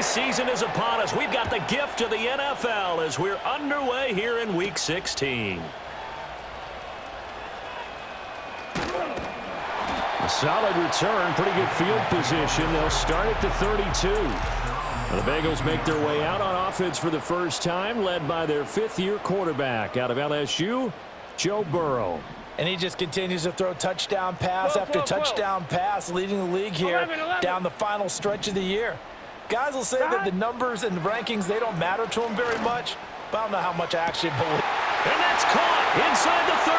Preseason is upon us. We've got the gift of the NFL as we're underway here in Week 16. A solid return, pretty good field position. They'll start at the 32. The Bengals make their way out on offense for the first time, led by their fifth-year quarterback out of LSU, Joe Burrow. And he just continues to throw touchdown pass after touchdown pass, leading the league here down the final stretch of the year. Guys will say that the numbers and the rankings, they don't matter to them very much, but I don't know how much I actually believe. And that's caught inside the 30.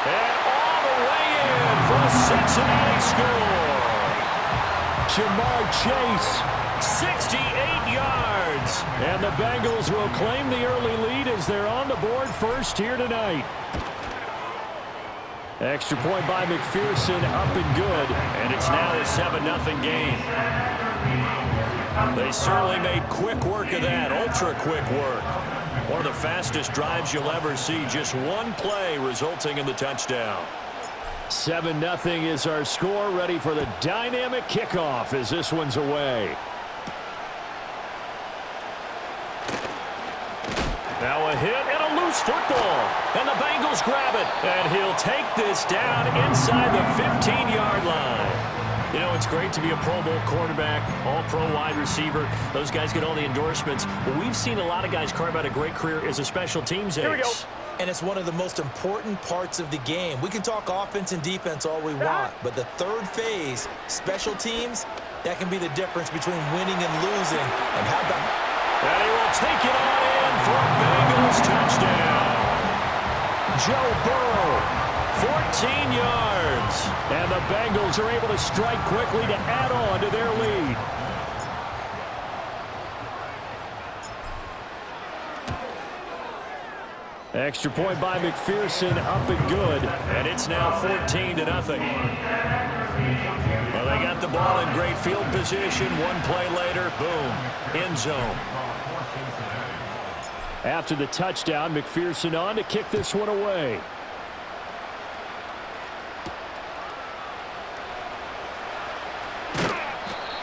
And all the way in for a Cincinnati score. Jamar Chase. 68 yards. And the Bengals will claim the early lead as they're on the board first here tonight. Extra point by McPherson, up and good. And it's now a 7-0 game. They certainly made quick work of that, ultra-quick work. One of the fastest drives you'll ever see, just one play resulting in the touchdown. 7-0 is our score, ready for the dynamic kickoff as this one's away. Now a hit and a loose football. And the Bengals grab it. And he'll take this down inside the 15-yard line. You know, it's great to be a Pro Bowl quarterback, all-pro wide receiver. Those guys get all the endorsements. But we've seen a lot of guys carve out a great career as a special teams ace. And it's one of the most important parts of the game. We can talk offense and defense all we want, but the third phase, special teams, that can be the difference between winning and losing. And how about... And he will take it on in for a Bengals touchdown. Joe Burrow, 14 yards. And the Bengals are able to strike quickly to add on to their lead. Extra point by McPherson, up and good. And it's now 14-0. Well, they got the ball in great field position. One play later, boom, end zone. After the touchdown, McPherson on to kick this one away.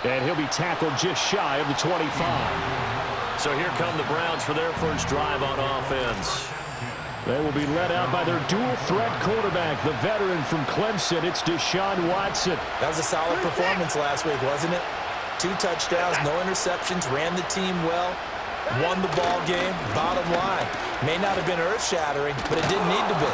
And he'll be tackled just shy of the 25. So here come the Browns for their first drive on offense. They will be led out by their dual-threat quarterback, the veteran from Clemson. It's Deshaun Watson. That was a solid performance last week, wasn't it? 2 touchdowns, no interceptions, ran the team well, won the ball game. Bottom line, may not have been earth-shattering, but it didn't need to be.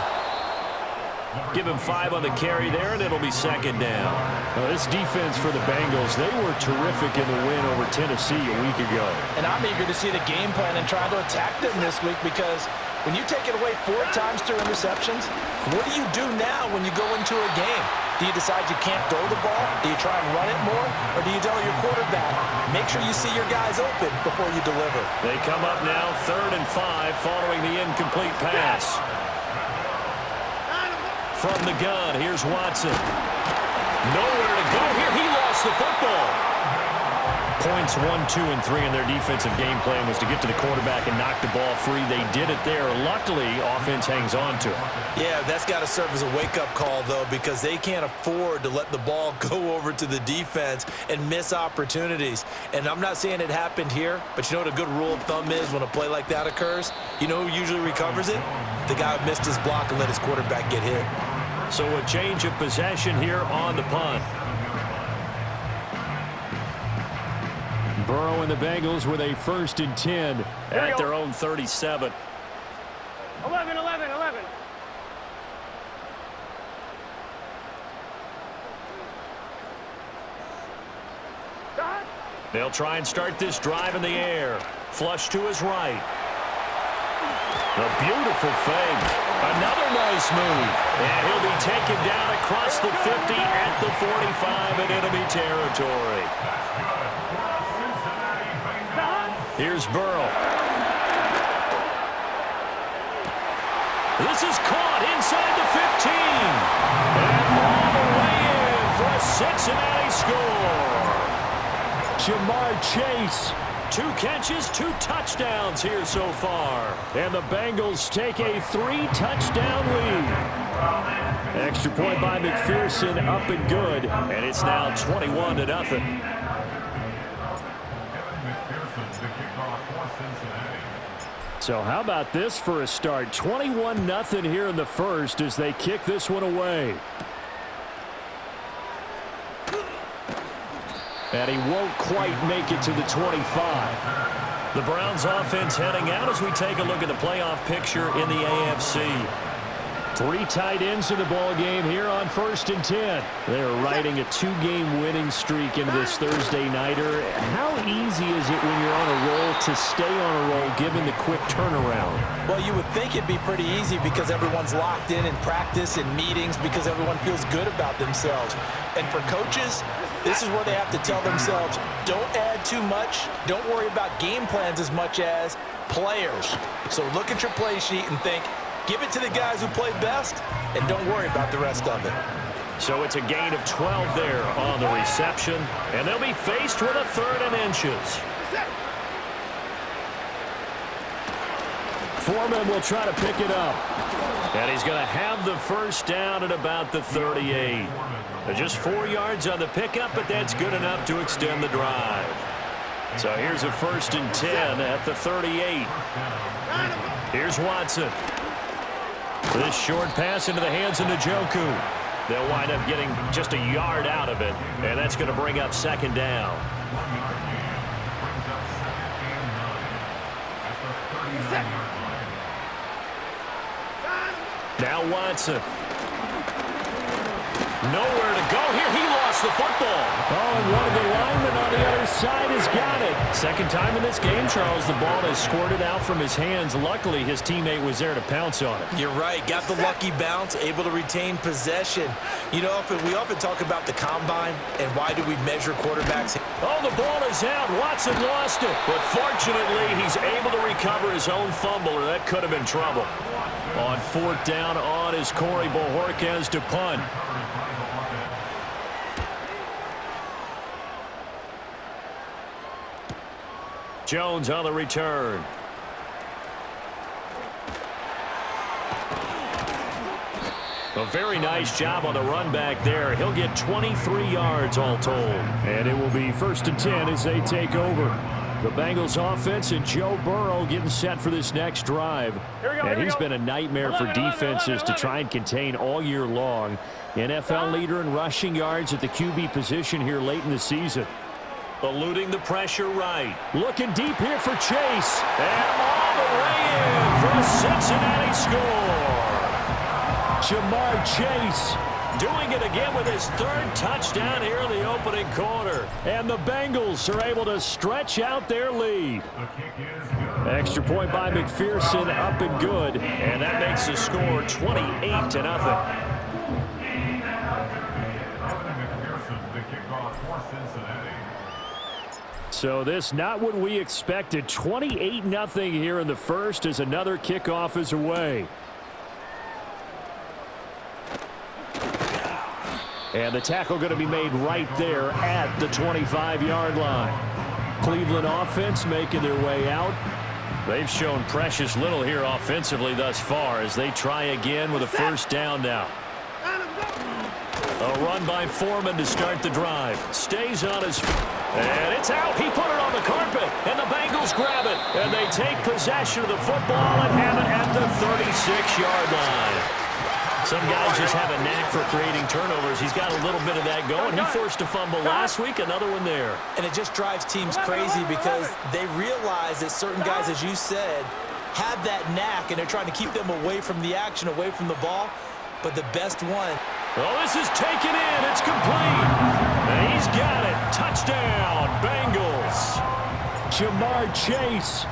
Give him 5 on the carry there, and it'll be second down. Well, this defense for the Bengals, they were terrific in the win over Tennessee a week ago. And I'm eager to see the game plan and try to attack them this week because when you take it away 4 times through interceptions, what do you do now when you go into a game? Do you decide you can't throw the ball? Do you try and run it more? Or do you tell your quarterback, make sure you see your guys open before you deliver? They come up now 3rd and 5 following the incomplete pass. From the gun, here's Watson. Nowhere to go here. He lost the football. Points 1, 2, and 3 in their defensive game plan was to get to the quarterback and knock the ball free. They did it there. Luckily, offense hangs on to it. Yeah, that's got to serve as a wake-up call, though, because they can't afford to let the ball go over to the defense and miss opportunities. And I'm not saying it happened here, but you know what a good rule of thumb is when a play like that occurs? You know who usually recovers it? The guy who missed his block and let his quarterback get hit. So a change of possession here on the punt. Burrow and the Bengals with a 1st and 10 at their own 37. 11. They'll try and start this drive in the air. Flush to his right. A beautiful fake. Another nice move. And he'll be taken down across the 50 at the 45 in enemy territory. Here's Burrow. This is caught inside the 15. And all the way in for a Cincinnati score. Jamar Chase. 2 catches, 2 touchdowns here so far. And the Bengals take a 3-touchdown lead. Extra point by McPherson, up and good. And it's now 21-0. So how about this for a start? 21-0 here in the first as they kick this one away. And he won't quite make it to the 25. The Browns offense heading out as we take a look at the playoff picture in the AFC. 3 tight ends in the ball game here on 1st and 10. They're riding a 2-game winning streak into this Thursday nighter. How easy is it when you're on a roll to stay on a roll given the quick turnaround? Well, you would think it'd be pretty easy because everyone's locked in practice and meetings because everyone feels good about themselves. And for coaches, this is where they have to tell themselves, don't add too much. Don't worry about game plans as much as players. So look at your play sheet and think, give it to the guys who play best, and don't worry about the rest of it. So it's a gain of 12 there on the reception, and they'll be faced with a 3rd and inches. Foreman will try to pick it up. And he's going to have the first down at about the 38. They're just 4 yards on the pickup, but that's good enough to extend the drive. So here's a 1st and 10 at the 38. Here's Watson. This short pass into the hands of Njoku. They'll wind up getting just a yard out of it, and that's going to bring up 2nd down. Now Watson. Nowhere to go here. He lost the football. Oh, and one of the linemen on the other side has got it. 2nd time in this game, Charles, the ball has squirted out from his hands. Luckily, his teammate was there to pounce on it. You're right. Got the lucky bounce, able to retain possession. You know, we often talk about the combine and why do we measure quarterbacks. Oh, the ball is out. Watson lost it. But fortunately, he's able to recover his own fumble, or that could have been trouble. On 4th down on is Corey Bojorquez to punt. Jones on the return. A very nice job on the run back there. He'll get 23 yards all told. And it will be 1st and 10 as they take over. The Bengals offense and Joe Burrow getting set for this next drive. And he's been a nightmare for defenses to try and contain all year long. NFL leader in rushing yards at the QB position here late in the season. Eluding the pressure right. Looking deep here for Chase. And all the way in for a Cincinnati score. Jamar Chase doing it again with his 3rd touchdown here in the opening quarter. And the Bengals are able to stretch out their lead. Extra point by McPherson, up and good. And that makes the score 28-0. So this not what we expected. 28-0 here in the first as another kickoff is away. And the tackle going to be made right there at the 25-yard line. Cleveland offense making their way out. They've shown precious little here offensively thus far as they try again with a 1st down now. A run by Foreman to start the drive. Stays on his feet. And it's out. He put it on the carpet. And the Bengals grab it. And they take possession of the football and have it at the 36-yard line. Some guys just have a knack for creating turnovers. He's got a little bit of that going. He forced a fumble last week, another one there. And it just drives teams crazy because they realize that certain guys, as you said, have that knack, and they're trying to keep them away from the action, away from the ball. But the best one. Oh, this is taken in. It's complete. And he's got it. Touchdown, Bengals. Jamar Chase.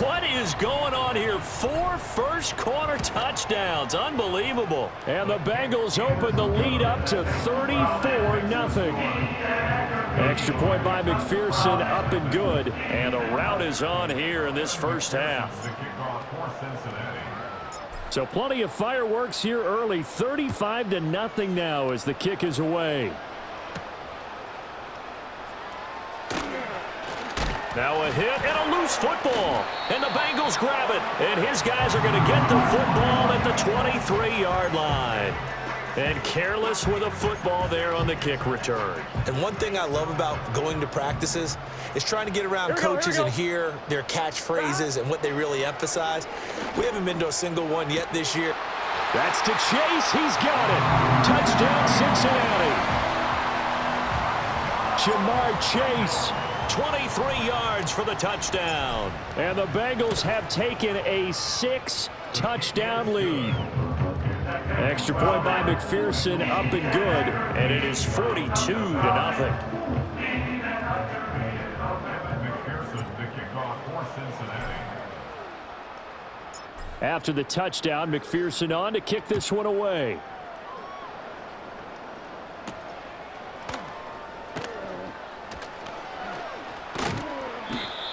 What is going on here? 4 first-quarter touchdowns. Unbelievable. And the Bengals open the lead up to 34-0. Extra point by McPherson, up and good. And a rout is on here in this first half. So plenty of fireworks here early. 35-0 now as the kick is away. Now a hit and a loose football. And the Bengals grab it. And his guys are going to get the football at the 23-yard line. And careless with a football there on the kick return. And one thing I love about going to practices is trying to get around coaches and hear their catchphrases and what they really emphasize. We haven't been to a single one yet this year. That's to Chase. He's got it. Touchdown, Cincinnati. Jamar Chase. 23 yards for the touchdown. And the Bengals have taken a 6-touchdown lead. Extra point by McPherson, up and good. And it is 42-0. After the touchdown, McPherson on to kick this one away.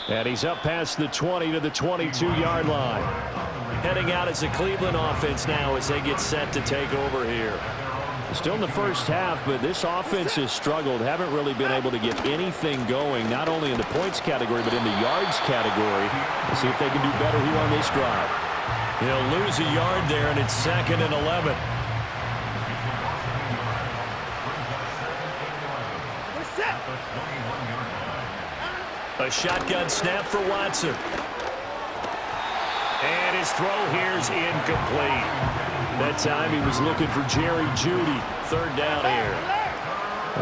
And he's up past the 20 to the 22-yard line. Heading out as the Cleveland offense now as they get set to take over here. Still in the first half, but this offense has struggled. Haven't really been able to get anything going, not only in the points category, but in the yards category. Let's see if they can do better here on this drive. He'll lose a yard there, and it's 2nd and 11. A shotgun snap for Watson. And his throw here's incomplete. That time he was looking for Jerry Jeudy. 3rd down here.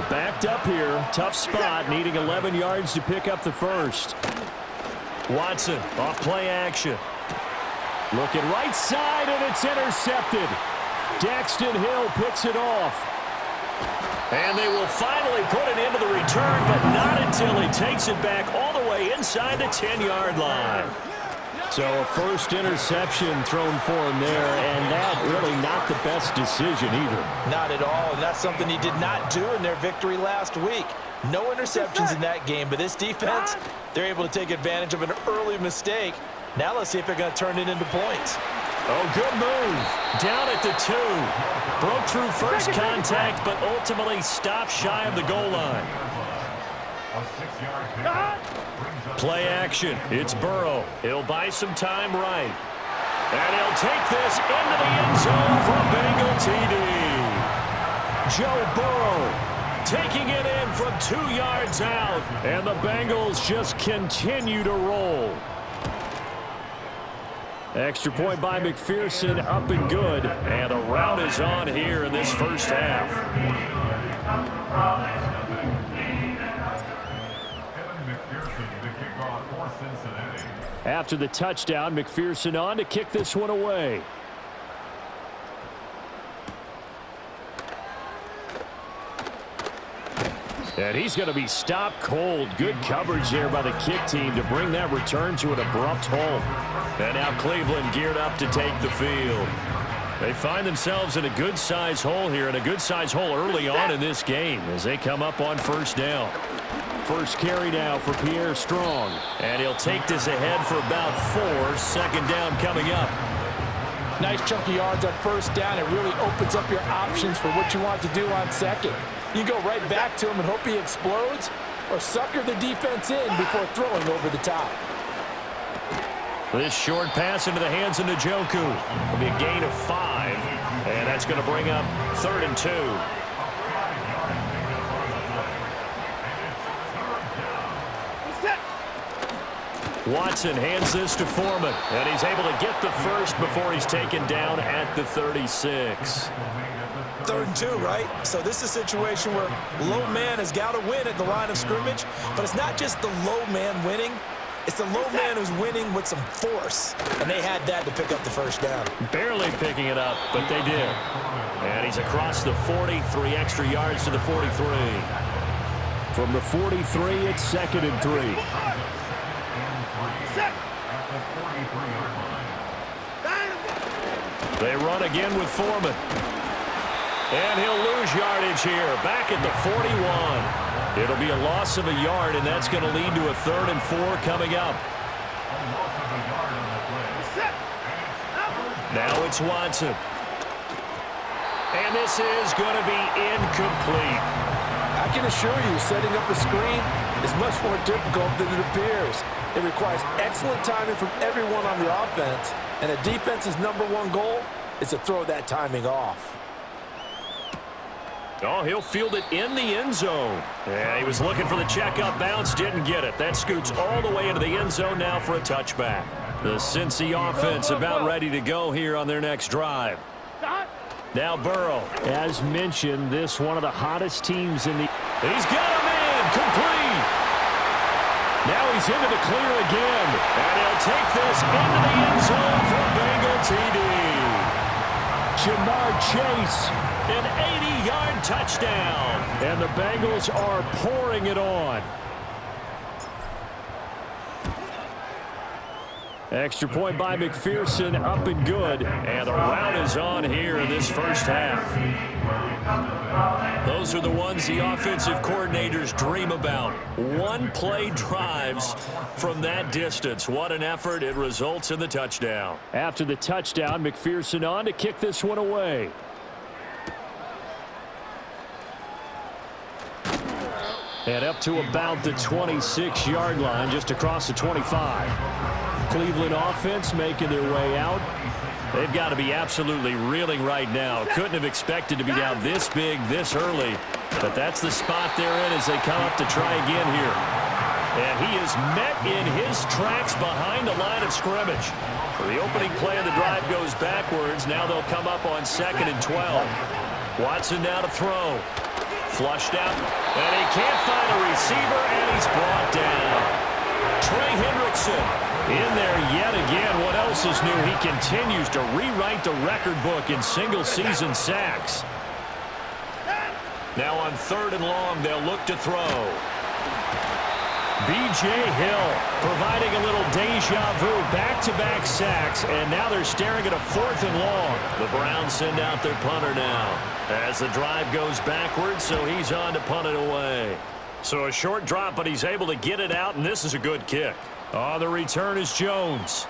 Backed up here. Tough spot, needing 11 yards to pick up the first. Watson off play action. Looking right side, and it's intercepted. Daxton Hill picks it off. And they will finally put an end to the return, but not until he takes it back all the way inside the 10-yard line. So a first interception thrown for him there, and that really not the best decision either. Not at all, and that's something he did not do in their victory last week. No interceptions in that game, but this defense, they're able to take advantage of an early mistake. Now let's see if they're going to turn it into points. Oh, good move. Down at the 2. Broke through first contact, but ultimately stopped shy of the goal line. Play action. It's Burrow. He'll buy some time right. And he'll take this into the end zone for a Bengal TD. Joe Burrow taking it in from 2 yards out. And the Bengals just continue to roll. Extra point by McPherson, up and good. And a rout is on here in this first half. After the touchdown, McPherson on to kick this one away. And he's going to be stopped cold. Good coverage there by the kick team to bring that return to an abrupt halt. And now Cleveland geared up to take the field. They find themselves in a good-sized hole here, and a good-sized hole early on in this game as they come up on first down. First carry now for Pierre Strong. And he'll take this ahead for about 4. 2nd down coming up. Nice chunky yards on first down. It really opens up your options for what you want to do on second. You go right back to him and hope he explodes, or sucker the defense in before throwing over the top. This short pass into the hands of Njoku will be a gain of 5, and that's going to bring up 3rd and 2. Watson hands this to Foreman, and he's able to get the first before he's taken down at the 36. 3rd and 2, right? So this is a situation where low man has got to win at the line of scrimmage, but it's not just the low man winning. It's the low man who's winning with some force, and they had that to pick up the first down. Barely picking it up, but they did. And he's across the 40, 3 extra yards to the 43. From the 43, it's 2nd and 3. They run again with Foreman. And he'll lose yardage here, back at the 41. It'll be a loss of a yard, and that's going to lead to a 3rd and 4 coming up. Now it's Watson. And this is going to be incomplete. I can assure you, setting up a screen is much more difficult than it appears. It requires excellent timing from everyone on the offense, and a defense's #1 goal is to throw that timing off. Oh, he'll field it in the end zone. Yeah, he was looking for the checkup bounce, didn't get it. That scoots all the way into the end zone now for a touchback. The Cincy offense about ready to go here on their next drive. Now Burrow. As mentioned, this one of the hottest teams in the... He's got a man complete. Now he's into the clear again. And he'll take this into the end zone for a Bengal TD. Jamar Chase, an 80-yard touchdown. And the Bengals are pouring it on. Extra point by McPherson, up and good. And the route is on here in this first half. Those are the ones the offensive coordinators dream about. One-play drives from that distance. What an effort. It results in the touchdown. After the touchdown, McPherson on to kick this one away. And up to about the 26-yard line, just across the 25. Cleveland offense making their way out. They've got to be absolutely reeling right now. Couldn't have expected to be down this big, this early. But that's the spot they're in as they come up to try again here. And he is met in his tracks behind the line of scrimmage. The opening play of the drive goes backwards. Now they'll come up on 2nd and 12. Watson now to throw. Flushed out. And he can't find a receiver, and he's brought down. Trey Hendrickson in there yet again. What else is new? He continues to rewrite the record book in single-season sacks. Now on 3rd and long, they'll look to throw. B.J. Hill providing a little deja vu, back-to-back sacks, and now they're staring at a 4th and long. The Browns send out their punter now as the drive goes backwards, so he's on to punt it away. So a short drop, but he's able to get it out, and this is a good kick. On the return is Jones.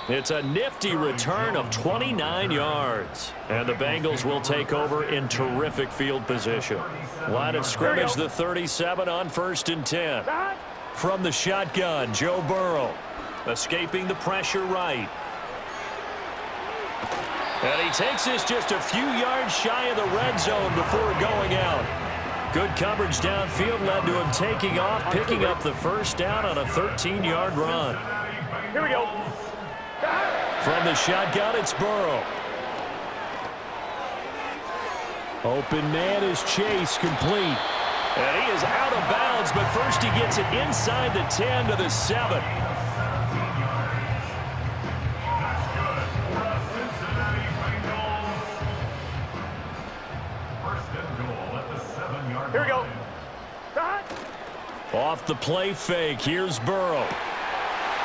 It's a nifty return of 29 yards. And the Bengals will take over in terrific field position. Line of scrimmage, the 37 on 1st and 10. From the shotgun, Joe Burrow. Escaping the pressure right. And he takes this just a few yards shy of the red zone before going out. Good coverage downfield led to him taking off, picking up the first down on a 13-yard run. Here we go. From the shotgun, it's Burrow. Open man is Chase, complete. And he is out of bounds, but first he gets it inside the 10 to the 7. Here we go. Off the play fake, here's Burrow.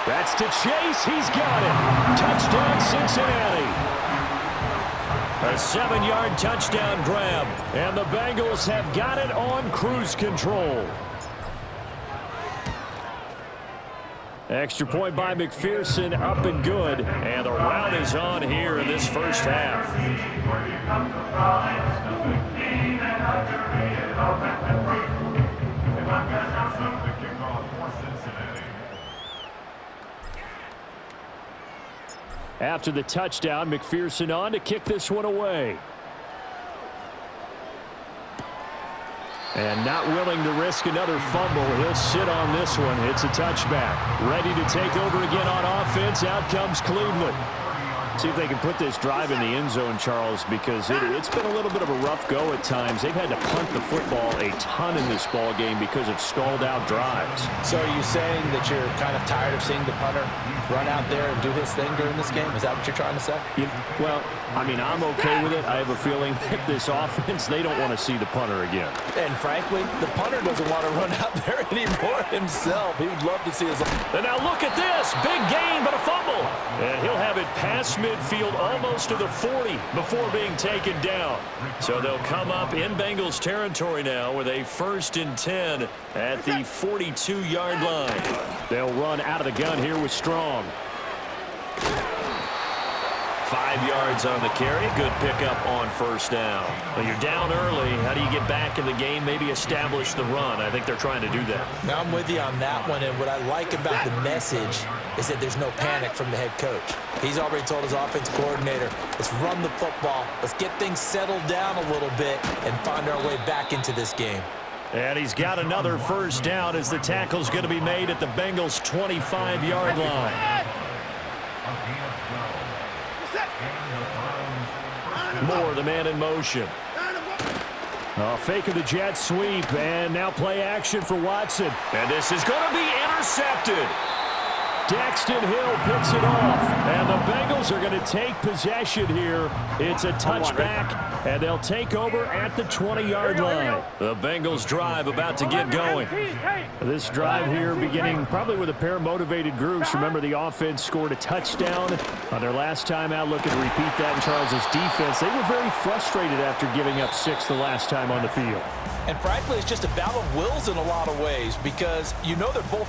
That's to Chase, he's got it. Touchdown, Cincinnati. A 7-yard touchdown grab, and the Bengals have got it on cruise control. Extra point by McPherson, up and good, and the route is on here in this first half. After the touchdown, McPherson on to kick this one away. And not willing to risk another fumble. He'll sit on this one. It's a touchback. Ready to take over again on offense. Out comes Cleveland. See if they can put this drive in the end zone, Charles, because it's been a little bit of a rough go at times. They've had to punt the football a ton in this ball game because of stalled-out drives. So are you saying that you're kind of tired of seeing the punter run out there and do his thing during this game? Is that what you're trying to say? Well, I mean, I'm okay with it. I have a feeling that this offense, they don't want to see the punter again. And frankly, the punter doesn't want to run out there anymore himself. He would love to see his... And now look at this. Big gain, but a fumble. And he'll have it past midfield almost to the 40 before being taken down. So they'll come up in Bengals territory now with a 1st and 10 at the 42-yard line. They'll run out of the gun here with Strong. 5 yards on the carry. Good pickup on first down. Well, you're down early. How do you get back in the game? Maybe establish the run. I think they're trying to do that. Now, I'm with you on that one, and what I like about the message is that there's no panic from the head coach. He's already told his offensive coordinator, let's run the football, let's get things settled down a little bit and find our way back into this game. And he's got another first down as the tackle's going to be made at the Bengals' 25-yard line. Moore, the man in motion. Fake of the jet sweep, and now play action for Watson. And this is going to be intercepted. Daxton Hill picks it off, and the Bengals are going to take possession here. It's a touchback, and they'll take over at the 20-yard line. The Bengals drive about to get going. This drive here beginning probably with a pair of motivated groups. Remember, the offense scored a touchdown on their last time out. Looking to repeat that in Charles's defense. They were very frustrated after giving up 6 the last time on the field. And frankly, it's just a battle of wills in a lot of ways because you know they're both